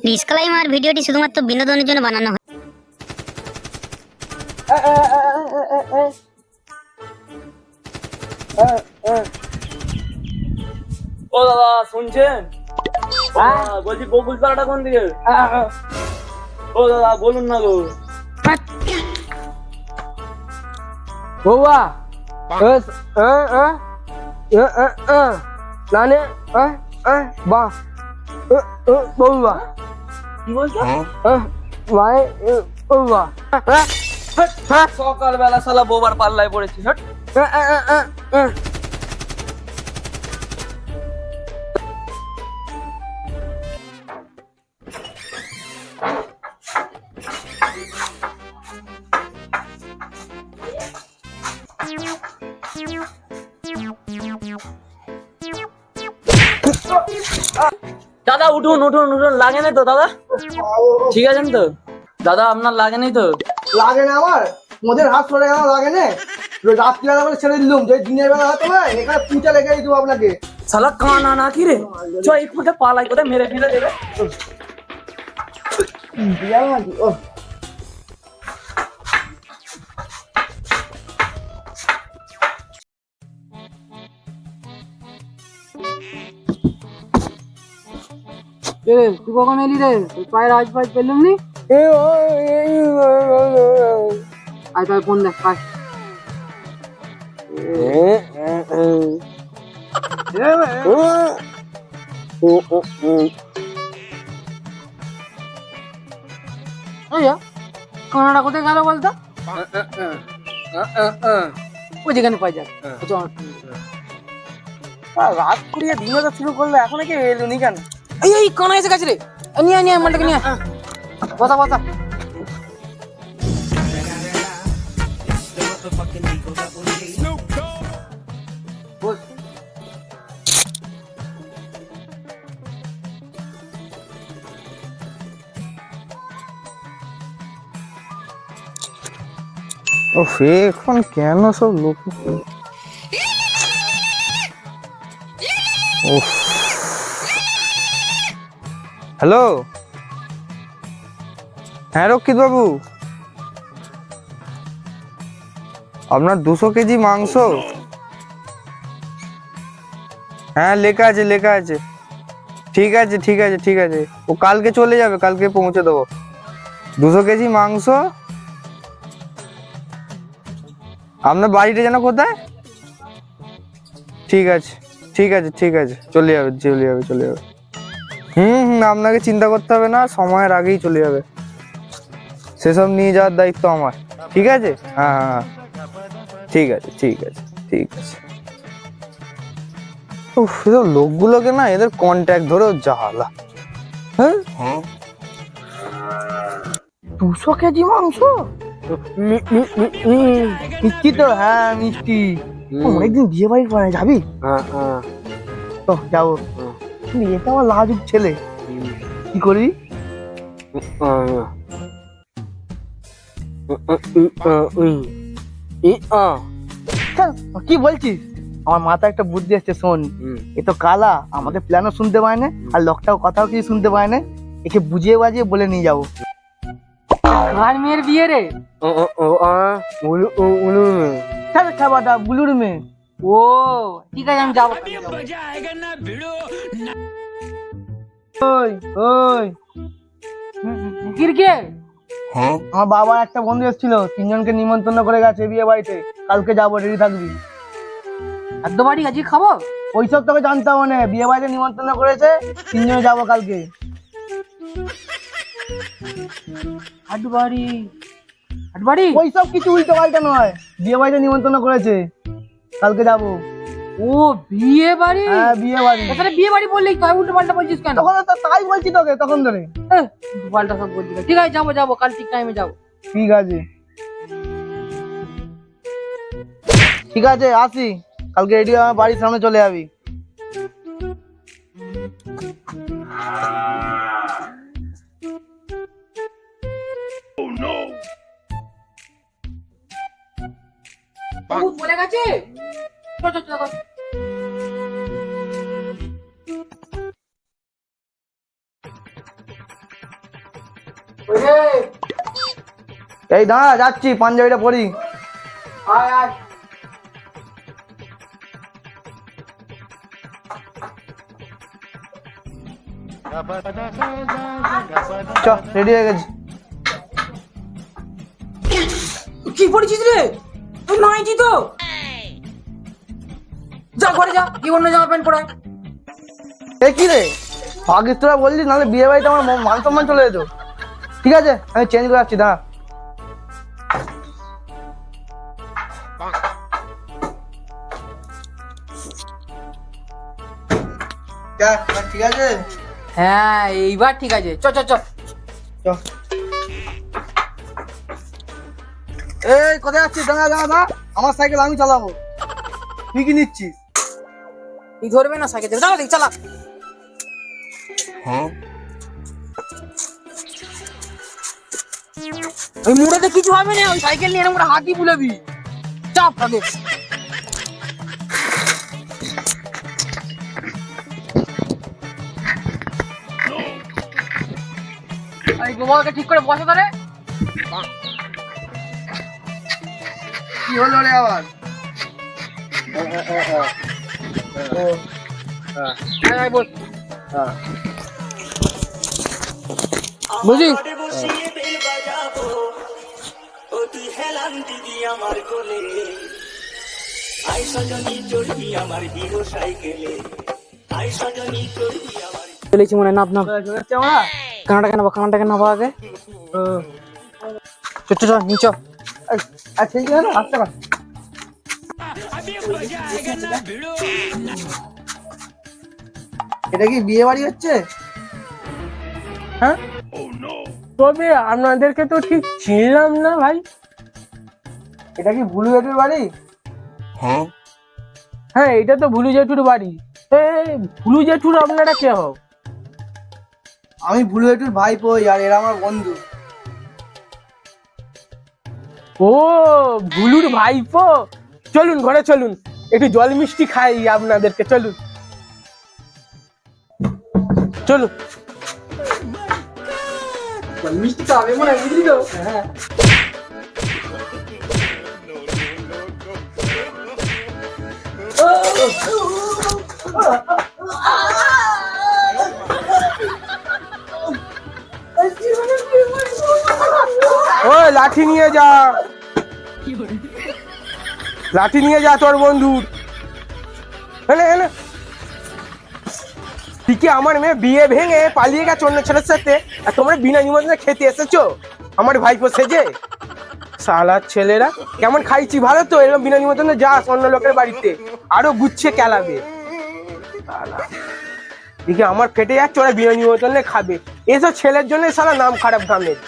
Disclaimer, ভিডিওটি শুধুমাত্র বিনোদনের জন্য বানানো হয়। ও দাদা শুনছেন? বলছি বকুল পাড়াটা কোন দিকে? ও দাদা বলুন না গো। বৌয়া নানে বা বৌয়া কি বলছো? মানে বৌয়া সকালবেলা শালা বোবার পাল্লায় পড়েছি। হট। দাদা উঠুন উঠুন উঠুন, লাগে নাই তো দাদা? ঠিক আছেন তো দাদা? আপনার লাগে নাই তো? লাগে না আমার মোদের হাত সরে গেল, লাগে না রাত্রিবেলা করে ছেড়ে দিলুম, যে দিনের বেলা হতো না এখানে পুঁচা লেগে দেবো আপনাকে। শালা কানা না কি রে? চ এক ফুটে পালাই কোথায় মেরে ফেলে দেবে। তুই কখন এলি রে? পায়ের আজ ফাজ পেলাম নি। আয় তাই ফোন দেখ পায়। কানাডা কোথায় গেল বলতো? ওই যেখানে পাই যাক। রাত করিয়ে দিনটা শুরু করলে এখন কি এলো নি কেন? এই কানা এসে গেছে রে। নিয়ে নিয়ে মালটাকে নিয়ে বসা বসা। এখন কেন সব লোক হ্যালো, হ্যাঁ রক্ষিত বাবু, আপনার 200 কেজি মাংস। হ্যাঁ লেখা আছে লেখা আছে। ঠিক আছে ঠিক আছে ঠিক আছে, ও কালকে চলে যাবে, কালকে পৌঁছে দেবো। 200 কেজি মাংস। আপনার বাড়িটা যেন কোথায়? ঠিক আছে ঠিক আছে ঠিক আছে, চলে যাবে চলে যাবে চলে যাবে। আপনাকে চিন্তা করতে হবে না, সময়ের আগেই চলে যাবে। সেসব নিয়ে যাওয়ার দায়িত্ব আমার। ঠিক আছে, হ্যাঁ হ্যাঁ ঠিক আছে ঠিক আছে ঠিক আছে। এসব লোকগুলোকে না, এদের কন্ট্যাক্ট ধরেও জ্বালা। হ্যাঁ 200 কেজি মাংস মিষ্টি তো? হ্যাঁ মিষ্টি। অনেকদিন বিয়ে বাড়ি করে যাবি? তো যাবো। এটা আমার লাজুক ছেলে, কি করবি? কি বলছিস? আমার মাথায় একটা বুদ্ধি আসছে, শোন। এ তো কালা, আমাদের প্ল্যানও শুনতে পায় না, আর লোকটাও কথাও কিছু শুনতে পায় না। একে বুঝিয়ে বাজিয়ে বলে নিয়ে যাবো। কার মেয়ের বিয়ে রে? খাবারটা বুলুর মেয়ে। ও ঠিক আছে, আমি যাবো। ওই ওই ক্রিকেট আমার বাবার একটা বন্ধু এসেছিল, 3 জনকে নিমন্ত্রণ করে গেছে বিয়ে বাড়িতে। কালকে যাবো, রেডি থাকবি। এত বাড়ি আজকে খাবো? ওইসব তোকে জানতে হবে না, বিয়ে বাড়িতে নিমন্ত্রণ করেছে, 3 জনে যাবো কালকে। হাটবাড়ি হাটবাড়ি ওইসব কিছু উল্টো পাল্টা নয়, বিয়ে বাড়িতে নিমন্ত্রণ করেছে, কালকে যাবো। ও বিয়ে বাড়ি? হ্যাঁ বিয়ে বাড়ি। এখানে বিয়ে বাড়ি বললেই তুই উল্টো পাল্টা বলছিস কেন? তখন তো তাই বলছি তোকে, তখন ধরে। উল্টো পাল্টা সব বলছিস। ঠিক আছে যাবো যাবো, কাল ঠিক টাইমে যাবো। ঠিক আছে ঠিক আছে, আসি কালকে রেডি আমার বাড়ির সামনে চলে যাবি। বলে গেছে। চল চল চল। এই দাঁড়া, যাচ্ছি, পাঞ্জাবিটা পরি। আয় আয়। চ, রেডি হয়ে গেছি। কি পড়েছিস রে? তুই নাইটি তো যা ঘরে যা, কি অন্য জামা প্যান্ট পরে আয়। এ কি রে, ভাগিস তোরা বললি, নাহলে বিয়ে বাড়িতে আমার মান সম্মান চলে যেত। ঠিক আছে, আমি চেঞ্জ করে আসছি, দাঁড়া। ঠিক আছে, হ্যাঁ এইবার ঠিক আছে, চ চ চ। চ। এই কোথায় যাচ্ছিস? দাঁড়া দাঁড়া দাঁড়া, আমার সাইকেল আমি চালাবো। তুই কি নিচ্ছিস? তুই ধরবে না সাইকেল, চালা দেখি চালা। ওই মুড়েতে কিছু হবে না, ওই সাইকেল নিয়ে এরকম করে হাতি বুলাবি। চাপ আগে। এই গোবরকে ঠিক করে বসে ধরে। কি হলো রে আবার? আয় আয় বস। বুঝি চলেছি মনে নাপ নাপ কানাটা কেন কানাটা কেন আগে চ চ নিচ। আচ্ছা, কি হলো? আসতে পার। এটা কি বিয়ে বাড়ি হচ্ছে? হ্যাঁ, তবে আপনাদেরকে তো ঠিক চিনলাম না ভাই। এটা কি ভুলু জেঠুর বাড়ি? হ্যাঁ, এটা তো ভুলু জেঠুর বাড়ি। ভুলু জেঠুর আপনারা কে হও? আমি ভুলু জেঠুর ভাইপো, আর এরা আমার বন্ধু। ও ভুলুর ভাইপো, চলুন ঘরে চলুন, একটু জল মিষ্টি খাই আপনাদেরকে, চলুন চলুন। মিষ্টি তো হবে মনে হয়, বুঝলি তো। হ্যাঁ, ওই লাঠি নিয়ে যা, লাঠি নিয়ে যা তোর বন্ধুর। এনে এনে তুই কি আমার মেয়ে বিয়ে ভেঙে পালিয়ে গেছে অন্য ছেলের সাথে, আর তোমরা বিনা নিমন্ত্রণে খেতে এসেছো আমার ভাইপো সেজে? শালার ছেলেরা, কেমন খাইছি ভালো তো? এরকম বিনা নিমন্ত্রণে যাস অন্য লোকের বাড়িতে, আরো গুচ্ছে কেলাবে। শালা দেখি আমার ফেটে যাচ্ছে, ওরা বিনা নিমন্ত্রণে খাবে। এসব ছেলের জন্য শালা নাম খারাপ গ্রামের।